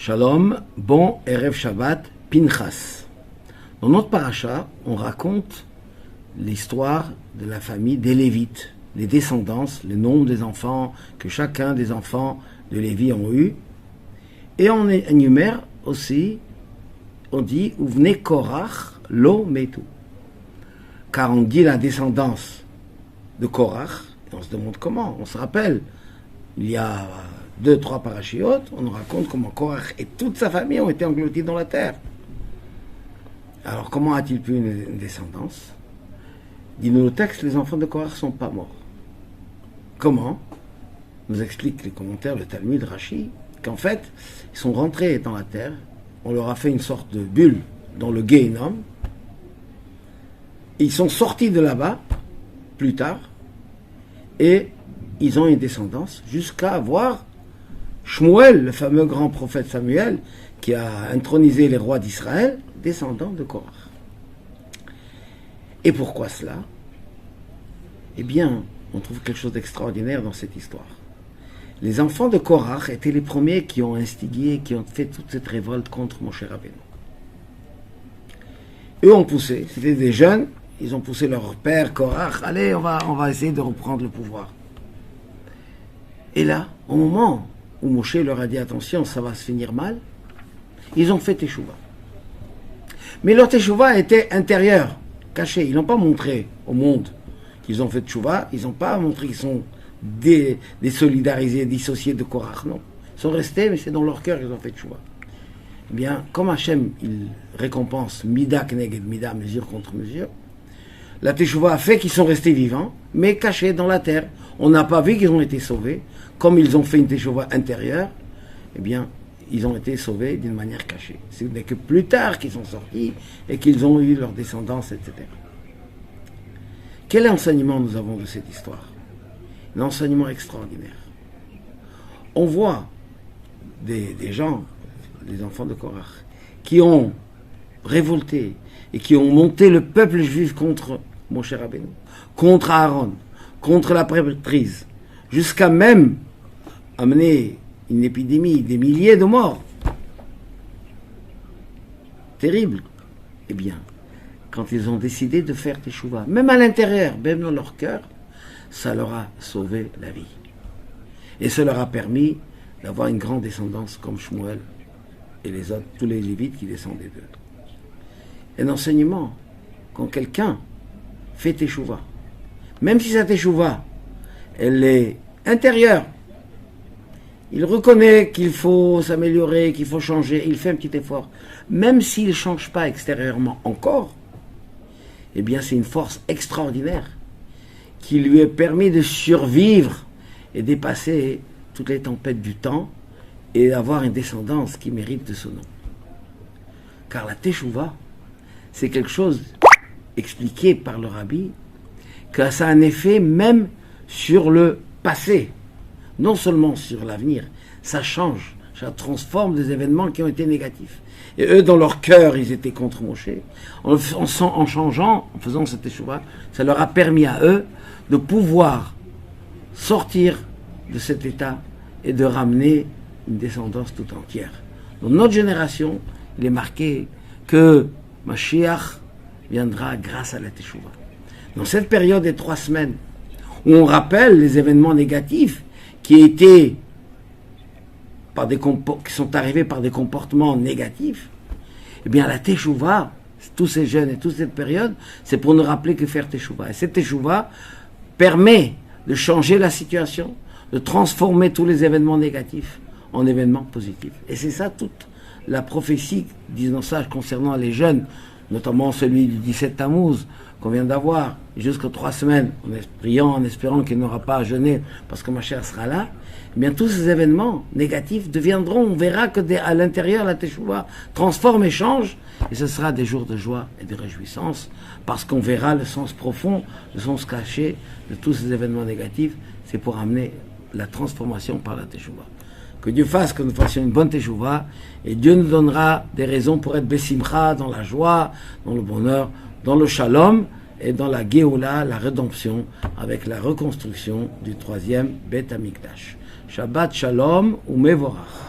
Shalom, bon Erev Shabbat, Pinchas. Dans notre paracha, on raconte l'histoire de la famille des Lévites, les descendances, le nombre des enfants que chacun des enfants de Lévi ont eu. Et on énumère aussi, on dit, Uvne Korach lo metu. Car on dit la descendance de Korach, et on se demande comment, on se rappelle, il y a 2-3 parachiotes, on nous raconte comment Korach et toute sa famille ont été engloutis dans la terre. Alors comment a-t-il pu une descendance? Dit-nous le texte, les enfants de Korach ne sont pas morts. Comment? Nous explique les commentaires, le Talmud, Rashi, qu'en fait, ils sont rentrés dans la terre, on leur a fait une sorte de bulle dans le Gehinnom, ils sont sortis de là-bas, plus tard, et ils ont une descendance, jusqu'à avoir Shmuel, le fameux grand prophète Samuel, qui a intronisé les rois d'Israël, descendant de Korach. Et pourquoi cela? Eh bien, on trouve quelque chose d'extraordinaire dans cette histoire. Les enfants de Korach étaient les premiers qui ont instigé, qui ont fait toute cette révolte contre Moshe Rabbeinu. Eux ont poussé, c'était des jeunes, ils ont poussé leur père Korach, allez, on va essayer de reprendre le pouvoir. Et là, au moment où Moshe leur a dit attention, ça va se finir mal, ils ont fait teshuva. Mais leur teshuva était intérieur, caché. Ils n'ont pas montré au monde qu'ils ont fait teshuva, ils n'ont pas montré qu'ils sont désolidarisés, dissociés de Korach, non. Ils sont restés, mais c'est dans leur cœur qu'ils ont fait teshuva. Eh bien, comme Hachem, il récompense mida kneged mida, mesure contre mesure, la teshuva a fait qu'ils sont restés vivants, mais cachés dans la terre. On n'a pas vu qu'ils ont été sauvés. Comme ils ont fait une teshuva intérieure, eh bien, ils ont été sauvés d'une manière cachée. Ce n'est que plus tard qu'ils sont sortis et qu'ils ont eu leur descendance, etc. Quel enseignement nous avons de cette histoire? Un enseignement extraordinaire. On voit des gens, les enfants de Korach, qui ont révolté et qui ont monté le peuple juif contre Moshe Rabbeinu, contre Aaron, contre la prêtrise, jusqu'à même amener une épidémie, des milliers de morts. Terrible. Eh bien, quand ils ont décidé de faire teshuva, même à l'intérieur, même dans leur cœur, ça leur a sauvé la vie. Et ça leur a permis d'avoir une grande descendance comme Shmuel et les autres, tous les Lévites qui descendaient d'eux. Un enseignement, quand quelqu'un fait teshuva, même si sa teshuva, elle est intérieure, il reconnaît qu'il faut s'améliorer, qu'il faut changer, il fait un petit effort. Même s'il ne change pas extérieurement encore, eh bien c'est une force extraordinaire qui lui a permis de survivre et dépasser toutes les tempêtes du temps et d'avoir une descendance qui mérite de ce nom. Car la teshuva, c'est quelque chose expliqué par le rabbi, que ça a un effet même sur le passé. Non seulement sur l'avenir, ça change, ça transforme des événements qui ont été négatifs. Et eux, dans leur cœur, ils étaient contre Moshe. En changeant, en faisant cette teshuva, ça leur a permis à eux de pouvoir sortir de cet état et de ramener une descendance tout entière. Dans notre génération, il est marqué que Mashiach viendra grâce à la teshuva. Dans cette période des 3 semaines, où on rappelle les événements négatifs qui sont arrivés par des comportements négatifs, eh bien la teshuva, tous ces jeunes et toute cette période, c'est pour nous rappeler que faire teshuva. Et cette teshuva permet de changer la situation, de transformer tous les événements négatifs en événements positifs. Et c'est ça toute la prophétie, disons ça, concernant les jeunes, notamment celui du 17 Tammuz, qu'on vient d'avoir, jusqu'aux 3 semaines, en espérant qu'il n'aura pas à jeûner, parce que ma chère sera là, eh bien tous ces événements négatifs deviendront, on verra que à l'intérieur, la teshuva transforme et change, et ce sera des jours de joie et de réjouissance, parce qu'on verra le sens profond, le sens caché de tous ces événements négatifs, c'est pour amener la transformation par la teshuva. Que Dieu fasse que nous fassions une bonne teshuva, et Dieu nous donnera des raisons pour être besimcha, dans la joie, dans le bonheur, dans le shalom et dans la Géoula, la rédemption, avec la reconstruction du 3e Beth Amikdash. Shabbat Shalom ou Mevorach.